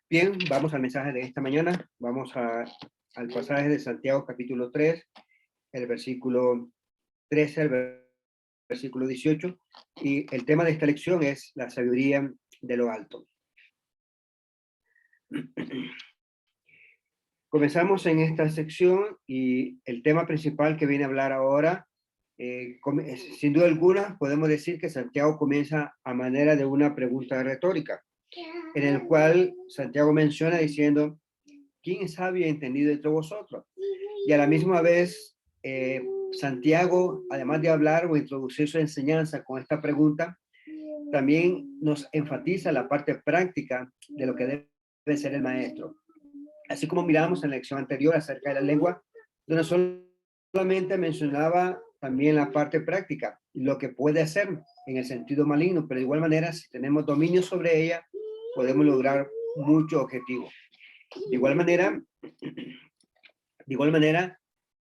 Bien, vamos al mensaje de esta mañana. Vamos al pasaje de Santiago capítulo 3, el versículo 13 al versículo 18. Y el tema de esta lección es la sabiduría de lo alto. Comenzamos en esta sección y el tema principal que viene a hablar ahora, sin duda alguna, podemos decir que Santiago comienza a manera de una pregunta retórica, en el cual Santiago menciona diciendo: ¿quién es sabio y entendido entre vosotros? Y a la misma vez, Santiago, además de hablar o introducir su enseñanza con esta pregunta, también nos enfatiza la parte práctica de lo que debe ser el maestro. Así como miramos en la lección anterior acerca de la lengua, donde solamente mencionaba también la parte práctica, lo que puede hacer en el sentido maligno, pero de igual manera, si tenemos dominio sobre ella, podemos lograr mucho objetivo. De igual manera,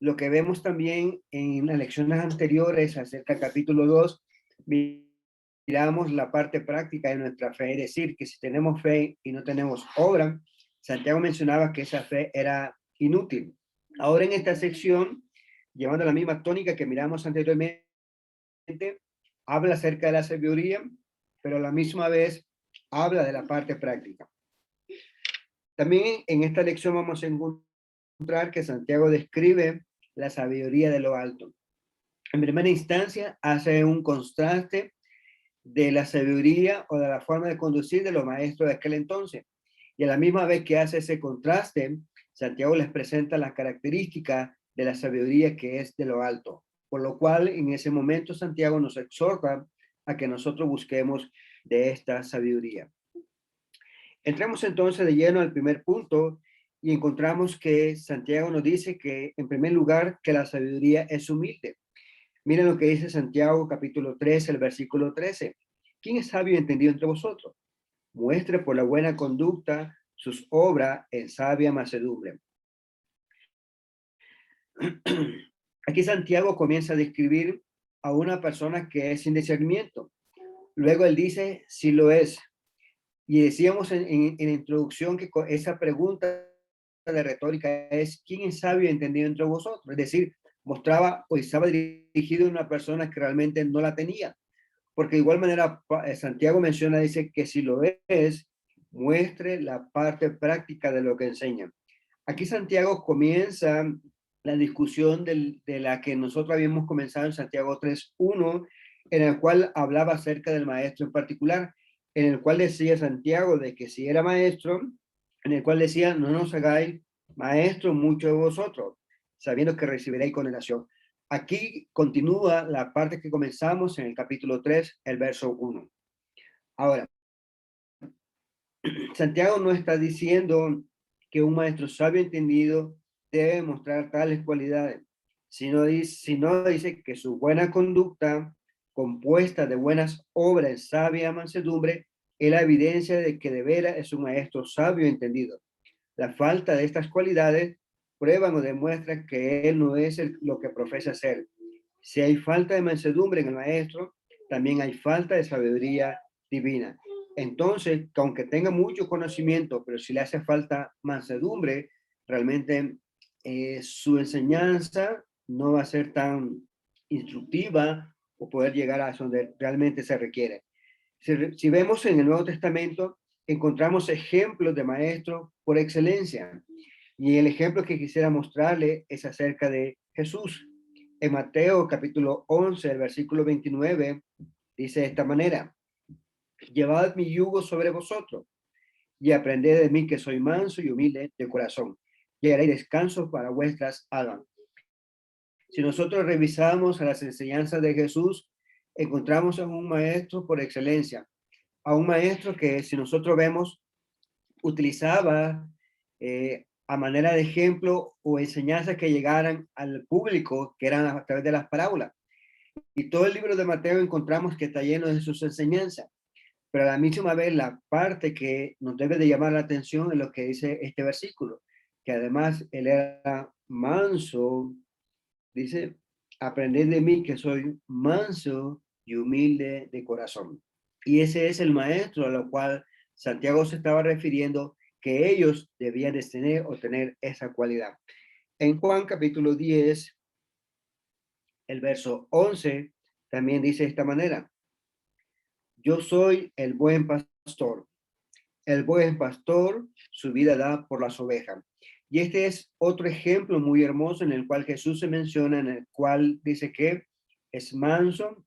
lo que vemos también en las lecciones anteriores acerca del capítulo 2, miramos la parte práctica de nuestra fe, es decir, que si tenemos fe y no tenemos obra, Santiago mencionaba que esa fe era inútil. Ahora en esta sección, llevando la misma tónica que miramos anteriormente, habla acerca de la sabiduría, pero a la misma vez habla de la parte práctica. También en esta lección vamos a encontrar que Santiago describe la sabiduría de lo alto. En primera instancia, hace un contraste de la sabiduría o de la forma de conducir de los maestros de aquel entonces. Y a la misma vez que hace ese contraste, Santiago les presenta las características de la sabiduría que es de lo alto. Por lo cual, en ese momento, Santiago nos exhorta a que nosotros busquemos de esta sabiduría. Entramos entonces de lleno al primer punto y encontramos que Santiago nos dice que, en primer lugar, que la sabiduría es humilde. Miren lo que dice Santiago capítulo 3, el versículo 13. ¿Quién es sabio y entendido entre vosotros? Muestre por la buena conducta sus obras en sabia mansedumbre. Aquí Santiago comienza a describir a una persona que es sin discernimiento. Luego él dice, si lo es. Y decíamos en la introducción que esa pregunta de retórica es, ¿quién es sabio y entendido entre vosotros? Es decir, mostraba o estaba dirigido a una persona que realmente no la tenía. Porque de igual manera, Santiago menciona, dice que si lo es, muestre la parte práctica de lo que enseña. Aquí Santiago comienza la discusión de la que nosotros habíamos comenzado en Santiago 3:1, en el cual hablaba acerca del maestro en particular, en el cual decía Santiago de que si era maestro, en el cual decía, no nos hagáis maestro muchos de vosotros, sabiendo que recibiréis condenación. Aquí continúa la parte que comenzamos en el capítulo 3, el verso 1. Ahora, Santiago no está diciendo que un maestro sabio entendido debe mostrar tales cualidades, sino dice que su buena conducta, compuesta de buenas obras en sabia mansedumbre, es la evidencia de que de veras es un maestro sabio entendido. La falta de estas cualidades prueban o demuestran que él no es lo que profesa ser. Si hay falta de mansedumbre en el maestro, también hay falta de sabiduría divina. Entonces, aunque tenga mucho conocimiento, pero si le hace falta mansedumbre, realmente su enseñanza no va a ser tan instructiva o poder llegar a donde realmente se requiere. Si vemos en el Nuevo Testamento, encontramos ejemplos de maestros por excelencia. Y el ejemplo que quisiera mostrarle es acerca de Jesús. En Mateo capítulo 11, el versículo 29, dice de esta manera: llevad mi yugo sobre vosotros y aprended de mí que soy manso y humilde de corazón, y haréis descanso para vuestras almas. Si nosotros revisamos a las enseñanzas de Jesús, encontramos a un maestro por excelencia, a un maestro que, si nosotros vemos, utilizaba a manera de ejemplo o enseñanzas que llegaran al público, que eran a través de las parábolas. Y todo el libro de Mateo encontramos que está lleno de sus enseñanzas. Pero a la misma vez, la parte que nos debe de llamar la atención es lo que dice este versículo, que además él era manso, dice, aprended de mí que soy manso y humilde de corazón. Y ese es el maestro a lo cual Santiago se estaba refiriendo que ellos debían de tener o tener esa cualidad. En Juan capítulo 10, el verso 11, también dice de esta manera: yo soy el buen pastor. El buen pastor su vida da por las ovejas. Y este es otro ejemplo muy hermoso en el cual Jesús se menciona, en el cual dice que es manso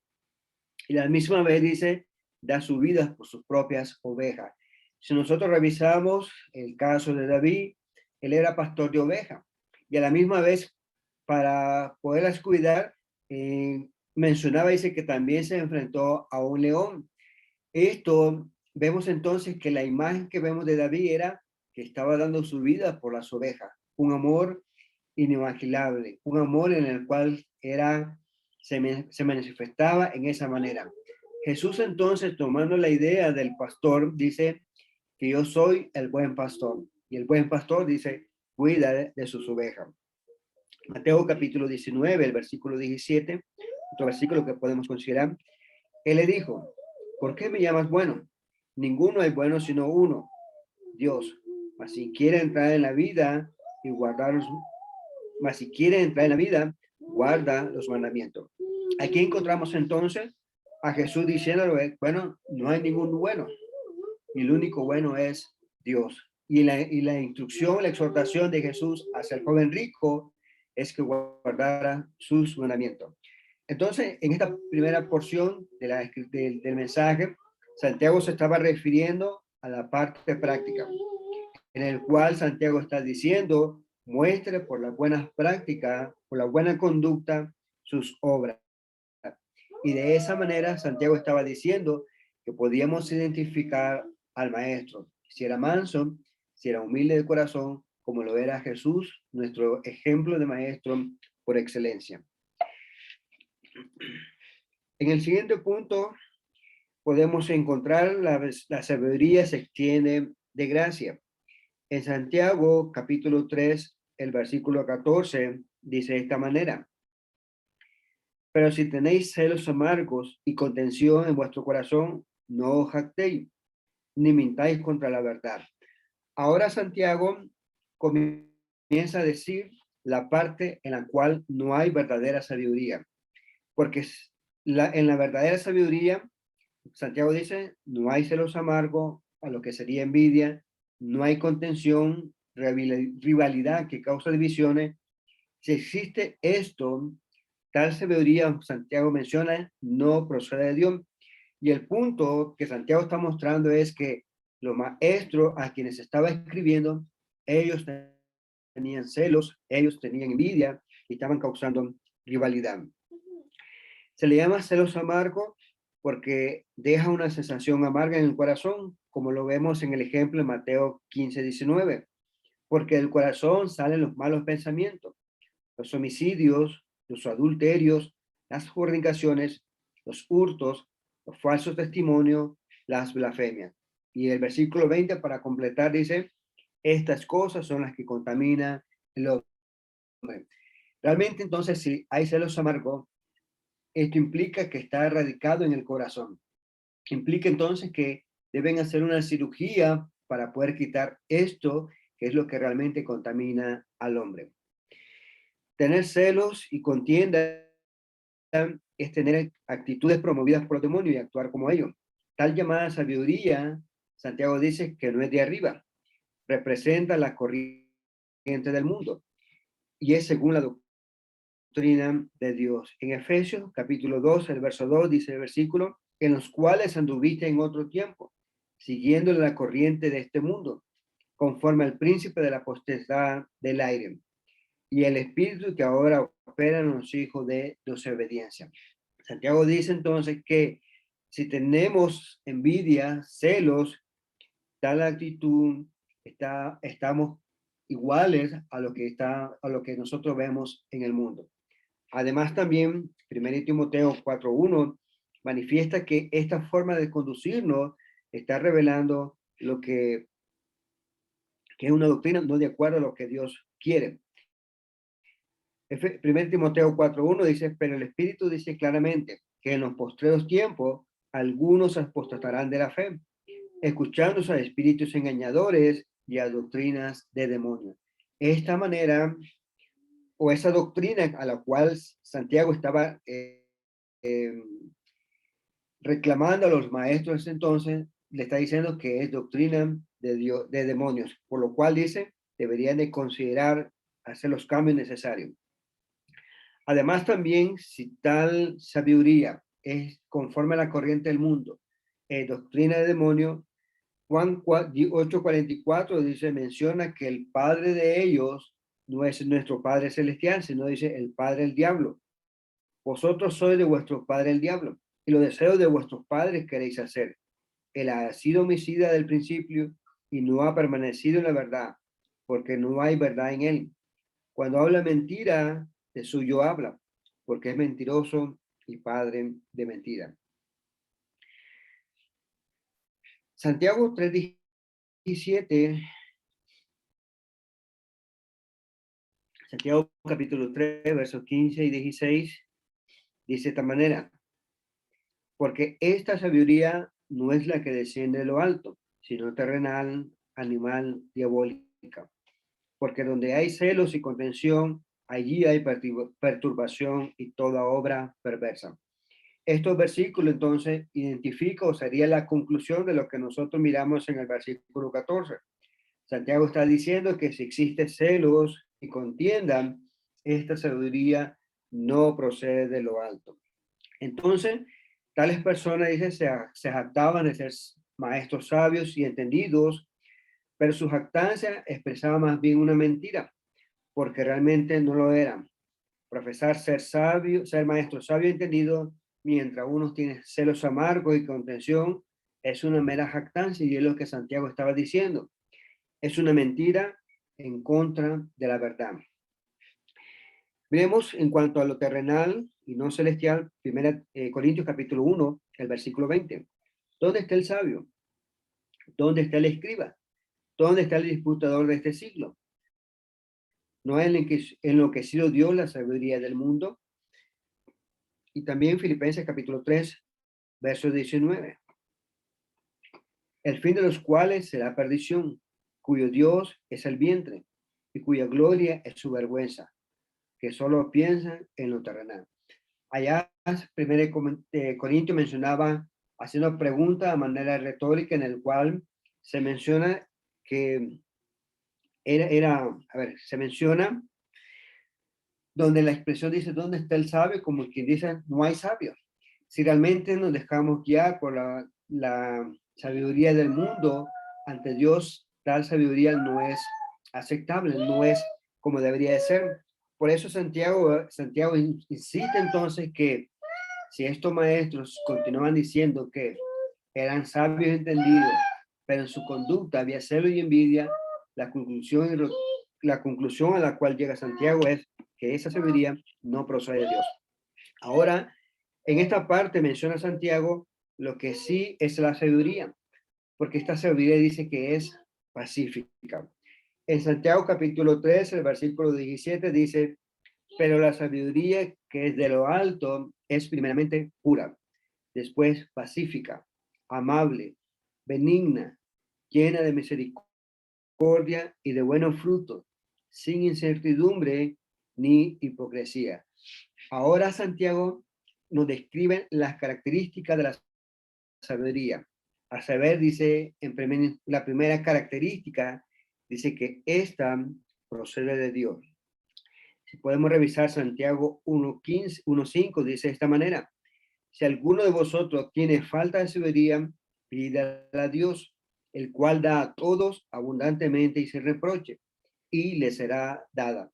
y a la misma vez dice, da su vida por sus propias ovejas. Si nosotros revisamos el caso de David, él era pastor de ovejas y a la misma vez, para poderlas cuidar, mencionaba, dice que también se enfrentó a un león. Esto, vemos entonces que la imagen que vemos de David era que estaba dando su vida por las ovejas, un amor inimaginable, un amor en el cual se manifestaba en esa manera. Jesús entonces, tomando la idea del pastor, dice que yo soy el buen pastor, y el buen pastor dice, cuida de sus ovejas. Mateo capítulo 19, el versículo 17, otro versículo que podemos considerar. Él le dijo, ¿por qué me llamas bueno? Ninguno es bueno sino uno, Dios. Mas si quiere entrar en la vida y guardar los, mas si quiere entrar en la vida, guarda los mandamientos. Aquí encontramos entonces a Jesús diciéndole, bueno, no hay ningún bueno, y el único bueno es Dios. Y la instrucción, la exhortación de Jesús hacia el joven rico es que guardara sus mandamientos. Entonces, en esta primera porción del mensaje, Santiago se estaba refiriendo a la parte práctica, en el cual Santiago está diciendo, muestre por las buenas prácticas, por la buena conducta, sus obras. Y de esa manera, Santiago estaba diciendo que podíamos identificar al maestro, si era manso, si era humilde de corazón, como lo era Jesús, nuestro ejemplo de maestro por excelencia. En el siguiente punto podemos encontrar la sabiduría se extiende de gracia. En Santiago capítulo 3, el versículo 14, dice de esta manera, pero si tenéis celos amargos y contención en vuestro corazón, no os jactéis, ni mintáis contra la verdad. Ahora Santiago comienza a decir la parte en la cual no hay verdadera sabiduría, porque en la verdadera sabiduría, Santiago dice, no hay celos amargos, a lo que sería envidia, no hay contención, rivalidad que causa divisiones. Si existe esto, tal sabiduría, Santiago menciona, no procede de Dios. Y el punto que Santiago está mostrando es que los maestros a quienes estaba escribiendo, ellos tenían celos, ellos tenían envidia y estaban causando rivalidad. Se le llama celos amargo porque deja una sensación amarga en el corazón, como lo vemos en el ejemplo de Mateo 15, 19, porque del corazón salen los malos pensamientos, los homicidios, los adulterios, las fornicaciones, los hurtos, los falsos testimonios, las blasfemias. Y el versículo 20 para completar dice, estas cosas son las que contaminan el hombre. Realmente entonces si hay celos amargos, esto implica que está erradicado en el corazón. Implica entonces que deben hacer una cirugía para poder quitar esto, que es lo que realmente contamina al hombre. Tener celos y contienda es tener actitudes promovidas por el demonio y actuar como ellos. Tal llamada sabiduría, Santiago dice que no es de arriba, representa la corriente del mundo y es según la doctrina de Dios. En Efesios capítulo 2, el verso 2 dice el versículo, en los cuales anduviste en otro tiempo, siguiendo la corriente de este mundo, conforme al príncipe de la potestad del aire y el espíritu que ahora opera en los hijos de desobediencia. Santiago dice entonces que si tenemos envidia, celos, tal actitud, estamos iguales a lo que nosotros vemos en el mundo. Además también, 1 Timoteo 4:1 manifiesta que esta forma de conducirnos está revelando lo que es una doctrina no de acuerdo a lo que Dios quiere. 1 Timoteo 4:1 dice, pero el Espíritu dice claramente que en los postreros tiempos algunos apostatarán de la fe, escuchando a espíritus engañadores y a doctrinas de demonios. Esta manera, o esa doctrina a la cual Santiago estaba eh, reclamando a los maestros entonces, le está diciendo que es doctrina de Dios, de demonios, por lo cual dice, deberían de considerar hacer los cambios necesarios. Además también, si tal sabiduría es conforme a la corriente del mundo, doctrina de demonio, Juan 8:44 dice, menciona que el padre de ellos no es nuestro Padre Celestial, sino dice el padre del diablo. Vosotros sois de vuestro padre el diablo, y los deseos de vuestros padres queréis hacer. Él ha sido homicida del principio y no ha permanecido en la verdad, porque no hay verdad en él. Cuando habla mentira, de suyo habla, porque es mentiroso y padre de mentira. Santiago 3:17, Santiago capítulo 3, versos 15 y 16, dice de esta manera, porque esta sabiduría no es la que desciende de lo alto, sino terrenal, animal, diabólica. Porque donde hay celos y contención, allí hay perturbación y toda obra perversa. Estos versículos entonces identifican o sería la conclusión de lo que nosotros miramos en el versículo 14. Santiago está diciendo que si existe celos y contiendan, esta sabiduría no procede de lo alto. Entonces, tales personas, dice, se jactaban de ser maestros sabios y entendidos, pero su jactancia expresaba más bien una mentira, porque realmente no lo eran. Profesar ser sabio, ser maestro sabio y entendido, mientras uno tiene celos amargos y contención, es una mera jactancia, y es lo que Santiago estaba diciendo. Es una mentira en contra de la verdad. Vemos en cuanto a lo terrenal y no celestial, 1 Corintios capítulo 1, el versículo 20. ¿Dónde está el sabio? ¿Dónde está el escriba? ¿Dónde está el disputador de este siglo? ¿No ha enloquecido Dios la sabiduría del mundo? Y también Filipenses capítulo 3, verso 19. El fin de los cuales será perdición, cuyo Dios es el vientre y cuya gloria es su vergüenza, que solo piensan en lo terrenal. Allá, 1 Corintios mencionaba, haciendo pregunta de manera retórica, en el cual se menciona que se menciona donde la expresión dice, ¿dónde está el sabio? Como quien dice, no hay sabio. Si realmente nos dejamos guiar por la sabiduría del mundo, ante Dios, tal sabiduría no es aceptable, no es como debería de ser. Por eso Santiago insiste entonces que si estos maestros continuaban diciendo que eran sabios y entendidos, pero en su conducta había celo y envidia, la conclusión a la cual llega Santiago es que esa sabiduría no procede de Dios. Ahora, en esta parte menciona Santiago lo que sí es la sabiduría, porque esta sabiduría dice que es pacífica. En Santiago capítulo 3, el versículo 17 dice, pero la sabiduría que es de lo alto es primeramente pura, después pacífica, amable, benigna, llena de misericordia y de buenos frutos, sin incertidumbre ni hipocresía. Ahora Santiago nos describe las características de la sabiduría. A saber, dice, la primera característica, dice que esta procede de Dios. Si podemos revisar Santiago 1:15, 1:5, dice de esta manera, si alguno de vosotros tiene falta de sabiduría, pídala a Dios, el cual da a todos abundantemente y sin reproche, y le será dada.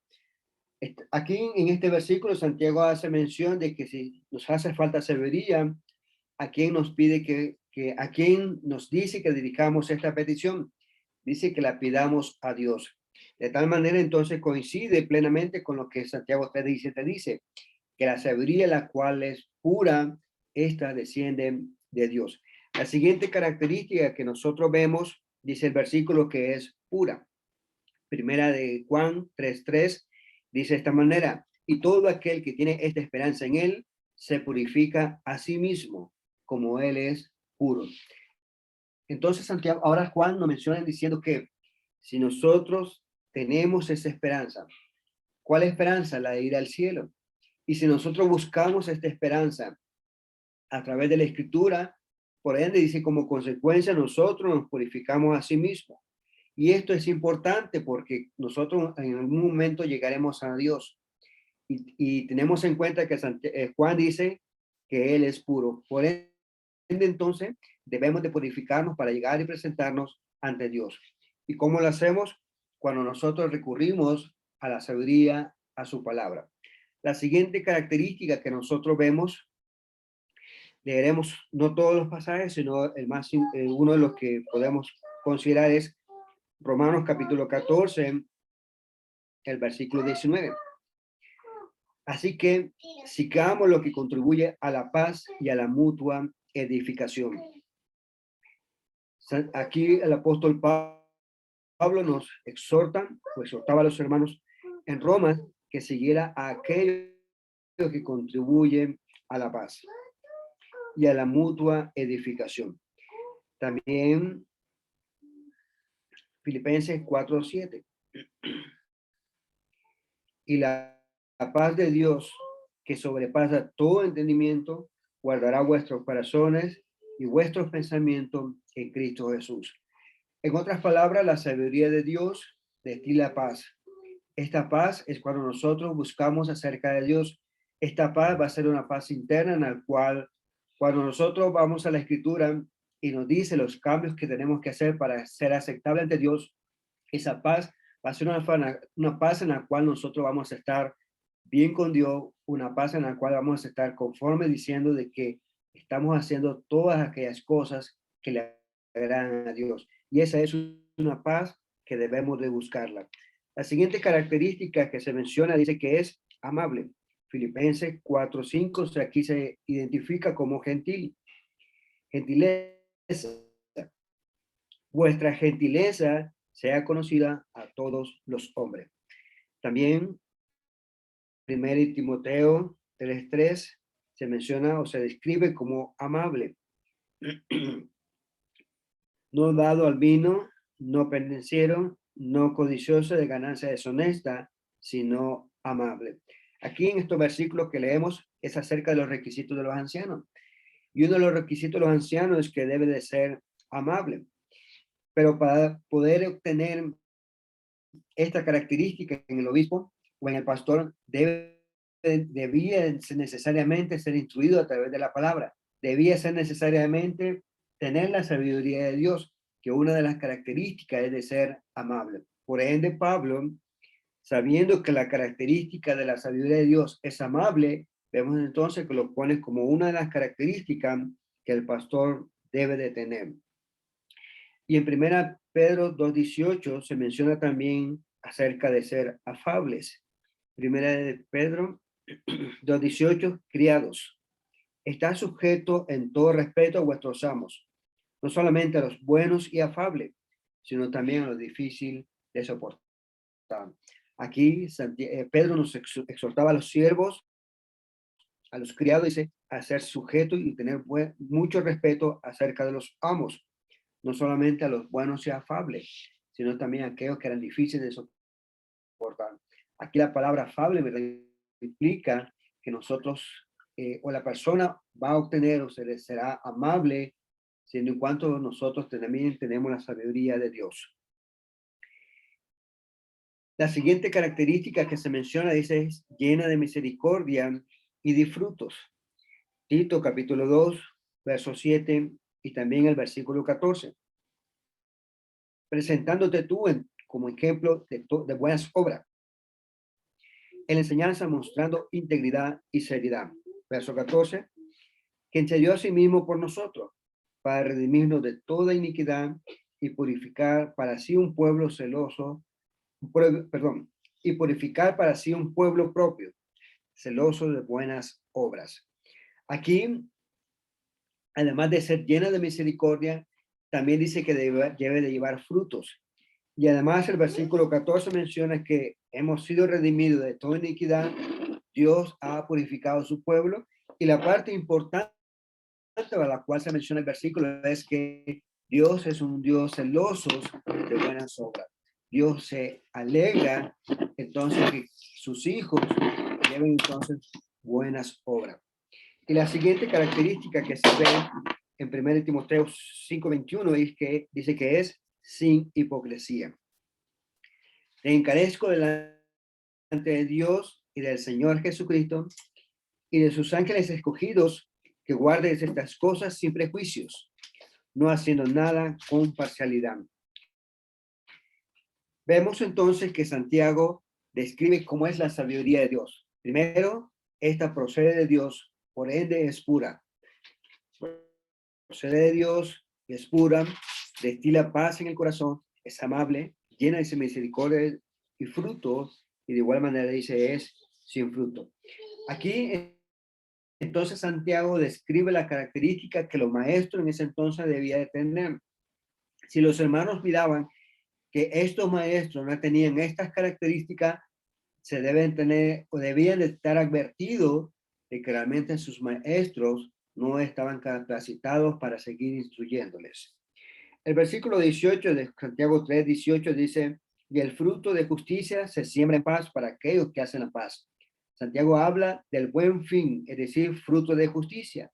Aquí en este versículo Santiago hace mención de que si nos hace falta sabiduría, ¿a quién nos pide a quién nos dice que dedicamos esta petición? Dice que la pidamos a Dios. De tal manera entonces coincide plenamente con lo que Santiago te dice que la sabiduría la cual es pura, esta desciende de Dios. La siguiente característica que nosotros vemos, dice el versículo que es pura. Primera de Juan 3:3 dice de esta manera, y todo aquel que tiene esta esperanza en él se purifica a sí mismo, como él es puro. Entonces Santiago, ahora Juan nos menciona diciendo que Si nosotros tenemos esa esperanza, ¿cuál esperanza? La de ir al cielo. Y si nosotros buscamos esta esperanza a través de la Escritura, por ende dice, como consecuencia nosotros nos purificamos a sí mismos. Y esto es importante porque nosotros en algún momento llegaremos a Dios. Y tenemos en cuenta que Juan dice que Él es puro. Por ende, entonces, debemos de purificarnos para llegar y presentarnos ante Dios. ¿Y cómo lo hacemos? Cuando nosotros recurrimos a la sabiduría, a su palabra. La siguiente característica que nosotros vemos, leeremos no todos los pasajes, sino uno de los que podemos considerar es Romanos capítulo 14, el versículo 19. Así que sigamos lo que contribuye a la paz y a la mutua edificación. Aquí el apóstol Pablo nos exhortaba a los hermanos en Roma que siguiera a aquellos que contribuyen a la paz y a la mutua edificación. También Filipenses 4:7. Y la paz de Dios, que sobrepasa todo entendimiento, guardará vuestros corazones y vuestros pensamientos en Cristo Jesús. En otras palabras, la sabiduría de Dios destila paz. Esta paz es cuando nosotros buscamos acerca de Dios. Esta paz va a ser una paz interna en la cual, cuando nosotros vamos a la Escritura y nos dice los cambios que tenemos que hacer para ser aceptable ante Dios, esa paz va a ser una paz en la cual nosotros vamos a estar bien con Dios, una paz en la cual vamos a estar conforme diciendo de que estamos haciendo todas aquellas cosas que le agradan a Dios. Y esa es una paz que debemos de buscarla. La siguiente característica que se menciona dice que es amable. Filipenses 4:5, o sea, aquí se identifica como gentil. Gentileza. Vuestra gentileza sea conocida a todos los hombres. También 1 Timoteo 3:3 se menciona o se describe como amable. No dado al vino, no pendenciero, no codicioso de ganancia deshonesta, sino amable. Aquí en estos versículos que leemos es acerca de los requisitos de los ancianos. Y uno de los requisitos de los ancianos es que debe de ser amable. Pero para poder obtener esta característica en el obispo o en el pastor debía necesariamente ser instruido a través de la palabra. Debía ser necesariamente tener la sabiduría de Dios, que una de las características es de ser amable. Por ende, Pablo, sabiendo que la característica de la sabiduría de Dios es amable, vemos entonces que lo pone como una de las características que el pastor debe de tener. Y en 1 Pedro 2:18 se menciona también acerca de ser afables. 1 Pedro 2:18, criados, está sujeto en todo respeto a vuestros amos, no solamente a los buenos y afables, sino también a los difíciles de soportar. Aquí Pedro nos exhortaba a los siervos, a los criados, dice, a ser sujetos y tener mucho respeto acerca de los amos, no solamente a los buenos y afables, sino también a aquellos que eran difíciles de soportar. Aquí la palabra afable implica que nosotros o la persona va a obtener o será amable, siendo en cuanto nosotros también tenemos la sabiduría de Dios. La siguiente característica que se menciona dice es llena de misericordia y de frutos. Tito capítulo 2, verso 7 y también el versículo 14. Presentándote tú como ejemplo de buenas obras, en la enseñanza mostrando integridad y seriedad. Verso 14, quien se dio a sí mismo por nosotros, para redimirnos de toda iniquidad y purificar para sí un pueblo celoso, y purificar para sí un pueblo propio, celoso de buenas obras. Aquí, además de ser llena de misericordia, también dice que debe de llevar frutos. Y además el versículo 14 menciona que hemos sido redimidos de toda iniquidad, Dios ha purificado su pueblo, y la parte importante a la cual se menciona el versículo es que Dios es un Dios celoso de buenas obras. Dios se alegra entonces que sus hijos lleven entonces buenas obras. Y la siguiente característica que se ve en 1 Timoteo 5:21 es que dice que es sin hipocresía. Te encarezco delante de Dios y del Señor Jesucristo y de sus ángeles escogidos, que guardes estas cosas sin prejuicios, no haciendo nada con parcialidad. Vemos entonces que Santiago describe cómo es la sabiduría de Dios. Primero, esta procede de Dios, por ende es pura. Procede de Dios y es pura, destila paz en el corazón, es amable, llena de misericordia y frutos, y de igual manera dice es sin fruto. Aquí entonces Santiago describe la característica que los maestros en ese entonces debían de tener. Si los hermanos miraban que estos maestros no tenían estas características, se deben tener o debían de estar advertidos de que realmente sus maestros no estaban capacitados para seguir instruyéndoles. El versículo 18 de Santiago 3:18 dice, y el fruto de justicia se siembra en paz para aquellos que hacen la paz. Santiago habla del buen fin, es decir, fruto de justicia,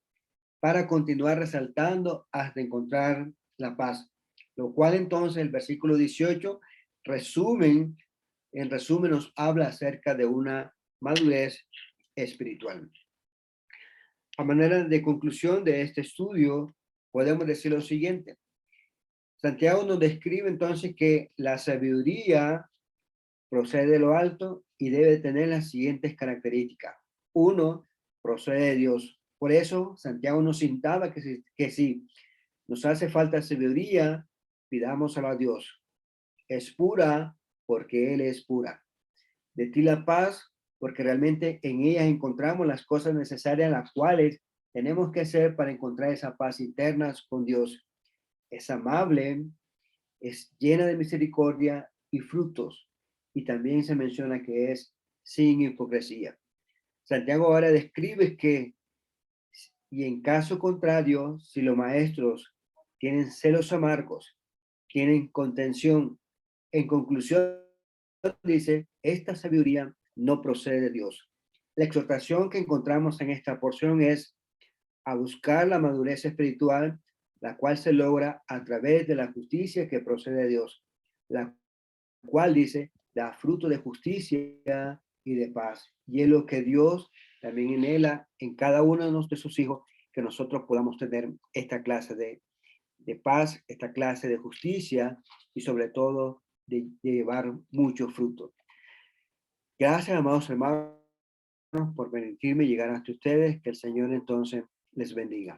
para continuar resaltando hasta encontrar la paz. Lo cual entonces el versículo 18 en resumen nos habla acerca de una madurez espiritual. A manera de conclusión de este estudio, podemos decir lo siguiente. Santiago nos describe entonces que la sabiduría procede de lo alto y debe tener las siguientes características. Uno, procede de Dios. Por eso Santiago nos invitaba que si nos hace falta sabiduría, pidámosla a Dios. Es pura porque Él es pura. De ti la paz, porque realmente en ella encontramos las cosas necesarias, las cuales tenemos que hacer para encontrar esa paz interna con Dios. Es amable, es llena de misericordia y frutos. Y también se menciona que es sin hipocresía. Santiago ahora describe que, y en caso contrario, si los maestros tienen celos amargos, tienen contención, en conclusión, dice, esta sabiduría no procede de Dios. La exhortación que encontramos en esta porción es a buscar la madurez espiritual, la cual se logra a través de la justicia que procede de Dios, la cual dice, da fruto de justicia y de paz. Y es lo que Dios también anhela en cada uno de sus hijos, que nosotros podamos tener esta clase de paz, esta clase de justicia y sobre todo de llevar mucho fruto. Gracias, amados hermanos, por permitirme llegar hasta ustedes. Que el Señor entonces les bendiga.